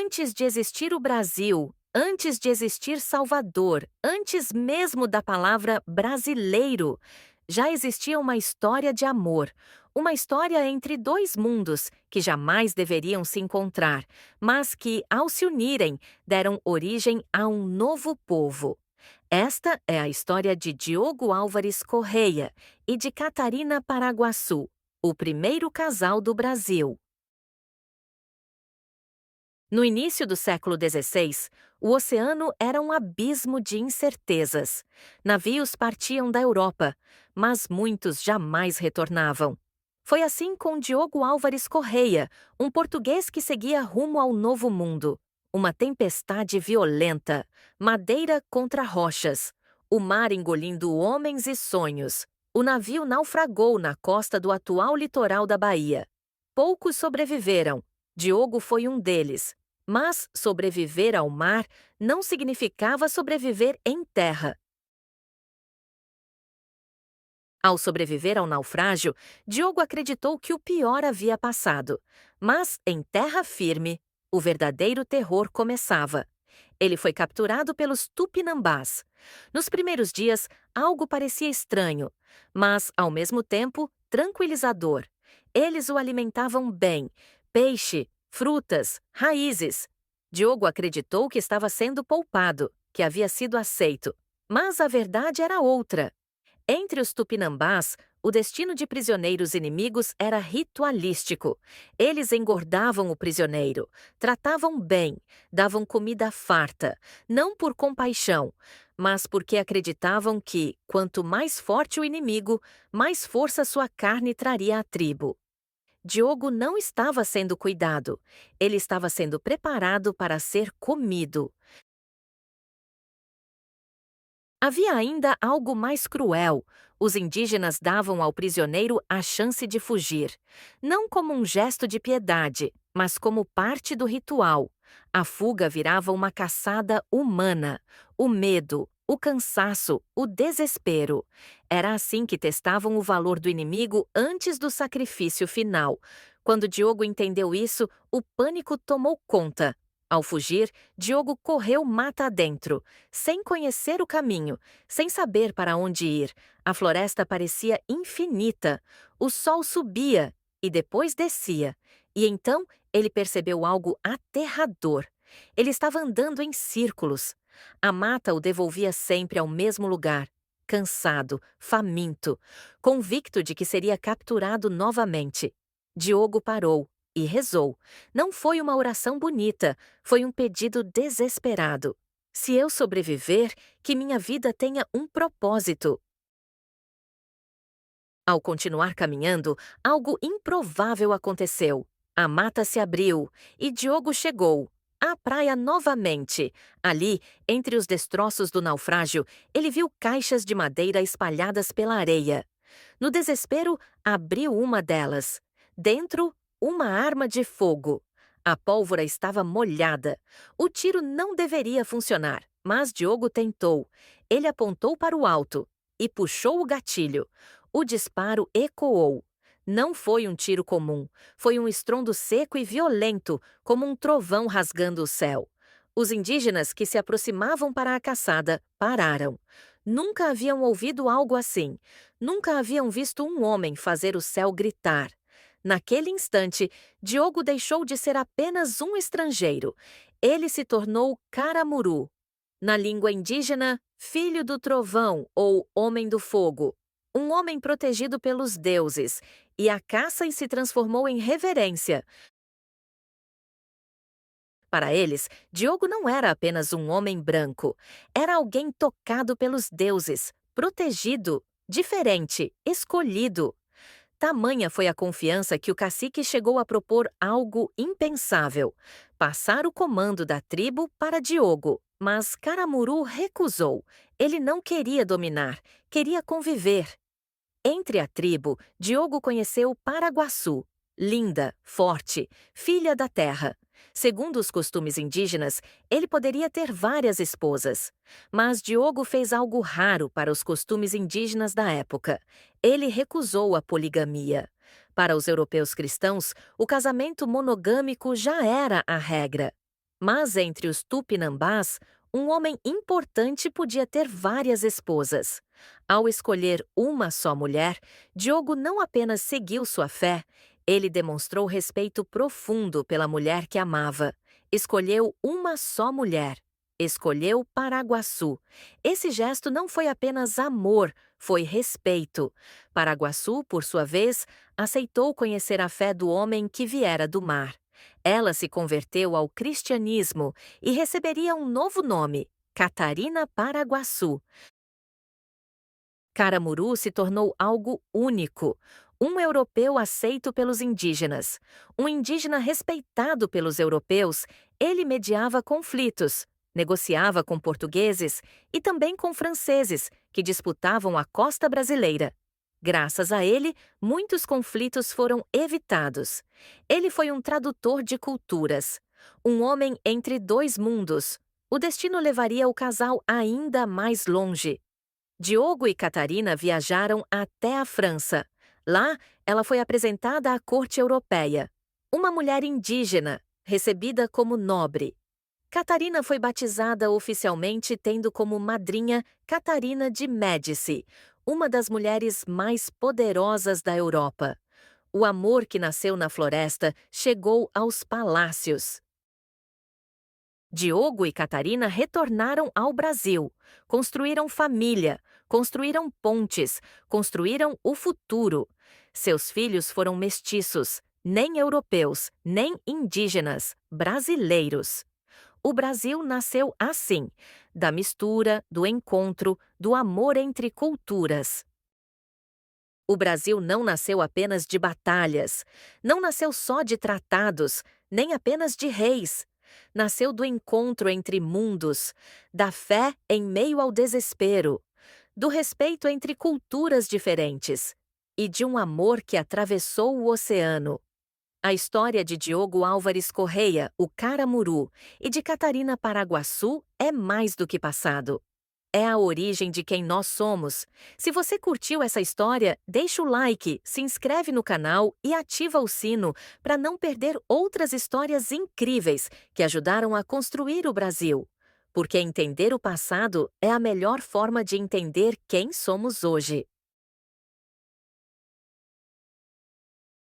Antes de existir o Brasil, antes de existir Salvador, antes mesmo da palavra brasileiro, já existia uma história de amor, uma história entre dois mundos que jamais deveriam se encontrar, mas que, ao se unirem, deram origem a um novo povo. Esta é a história de Diogo Álvares Correia e de Catarina Paraguaçu, o primeiro casal do Brasil. No início do século XVI, o oceano era um abismo de incertezas. Navios partiam da Europa, mas muitos jamais retornavam. Foi assim com Diogo Álvares Correia, um português que seguia rumo ao Novo Mundo. Uma tempestade violenta, madeira contra rochas, o mar engolindo homens e sonhos. O navio naufragou na costa do atual litoral da Bahia. Poucos sobreviveram. Diogo foi um deles. Mas sobreviver ao mar não significava sobreviver em terra. Ao sobreviver ao naufrágio, Diogo acreditou que o pior havia passado. Mas, em terra firme, o verdadeiro terror começava. Ele foi capturado pelos Tupinambás. Nos primeiros dias, algo parecia estranho, mas, ao mesmo tempo, tranquilizador. Eles o alimentavam bem: peixe, frutas, raízes. Diogo acreditou que estava sendo poupado, que havia sido aceito. Mas a verdade era outra. Entre os Tupinambás, o destino de prisioneiros inimigos era ritualístico. Eles engordavam o prisioneiro, tratavam bem, davam comida farta, não por compaixão, mas porque acreditavam que, quanto mais forte o inimigo, mais força sua carne traria à tribo. Diogo não estava sendo cuidado, ele estava sendo preparado para ser comido. Havia ainda algo mais cruel. Os indígenas davam ao prisioneiro a chance de fugir, não como um gesto de piedade, mas como parte do ritual. A fuga virava uma caçada humana, o medo, o cansaço, o desespero. Era assim que testavam o valor do inimigo antes do sacrifício final. Quando Diogo entendeu isso, o pânico tomou conta. Ao fugir, Diogo correu mata adentro, sem conhecer o caminho, sem saber para onde ir. A floresta parecia infinita. O sol subia e depois descia. E então ele percebeu algo aterrador. Ele estava andando em círculos. A mata o devolvia sempre ao mesmo lugar, cansado, faminto, convicto de que seria capturado novamente. Diogo parou e rezou. Não foi uma oração bonita, foi um pedido desesperado. Se eu sobreviver, que minha vida tenha um propósito. Ao continuar caminhando, algo improvável aconteceu. A mata se abriu e Diogo chegou à praia novamente. Ali, entre os destroços do naufrágio, ele viu caixas de madeira espalhadas pela areia. No desespero, abriu uma delas. Dentro, uma arma de fogo. A pólvora estava molhada. O tiro não deveria funcionar, mas Diogo tentou. Ele apontou para o alto e puxou o gatilho. O disparo ecoou. Não foi um tiro comum. Foi um estrondo seco e violento, como um trovão rasgando o céu. Os indígenas que se aproximavam para a caçada pararam. Nunca haviam ouvido algo assim. Nunca haviam visto um homem fazer o céu gritar. Naquele instante, Diogo deixou de ser apenas um estrangeiro. Ele se tornou Caramuru. Na língua indígena, filho do trovão ou homem do fogo. Um homem protegido pelos deuses. E a caça se transformou em reverência. Para eles, Diogo não era apenas um homem branco. Era alguém tocado pelos deuses, protegido, diferente, escolhido. Tamanha foi a confiança que o cacique chegou a propor algo impensável: passar o comando da tribo para Diogo. Mas Caramuru recusou. Ele não queria dominar, queria conviver. Entre a tribo, Diogo conheceu Paraguaçu, linda, forte, filha da terra. Segundo os costumes indígenas, ele poderia ter várias esposas. Mas Diogo fez algo raro para os costumes indígenas da época. Ele recusou a poligamia. Para os europeus cristãos, o casamento monogâmico já era a regra. Mas entre os Tupinambás, um homem importante podia ter várias esposas. Ao escolher uma só mulher, Diogo não apenas seguiu sua fé, ele demonstrou respeito profundo pela mulher que amava. Escolheu uma só mulher. Escolheu Paraguaçu. Esse gesto não foi apenas amor, foi respeito. Paraguaçu, por sua vez, aceitou conhecer a fé do homem que viera do mar. Ela se converteu ao cristianismo e receberia um novo nome, Catarina Paraguaçu. Caramuru se tornou algo único, um europeu aceito pelos indígenas. Um indígena respeitado pelos europeus, ele mediava conflitos, negociava com portugueses e também com franceses, que disputavam a costa brasileira. Graças a ele, muitos conflitos foram evitados. Ele foi um tradutor de culturas, um homem entre dois mundos. O destino levaria o casal ainda mais longe. Diogo e Catarina viajaram até a França. Lá, ela foi apresentada à corte europeia. Uma mulher indígena, recebida como nobre. Catarina foi batizada oficialmente tendo como madrinha Catarina de Médici, uma das mulheres mais poderosas da Europa. O amor que nasceu na floresta chegou aos palácios. Diogo e Catarina retornaram ao Brasil, construíram família, construíram pontes, construíram o futuro. Seus filhos foram mestiços, nem europeus, nem indígenas, brasileiros. O Brasil nasceu assim, da mistura, do encontro, do amor entre culturas. O Brasil não nasceu apenas de batalhas, não nasceu só de tratados, nem apenas de reis. Nasceu do encontro entre mundos, da fé em meio ao desespero, do respeito entre culturas diferentes e de um amor que atravessou o oceano. A história de Diogo Álvares Correia, o Caramuru, e de Catarina Paraguaçu é mais do que passado. É a origem de quem nós somos. Se você curtiu essa história, deixa o like, se inscreve no canal e ativa o sino para não perder outras histórias incríveis que ajudaram a construir o Brasil. Porque entender o passado é a melhor forma de entender quem somos hoje.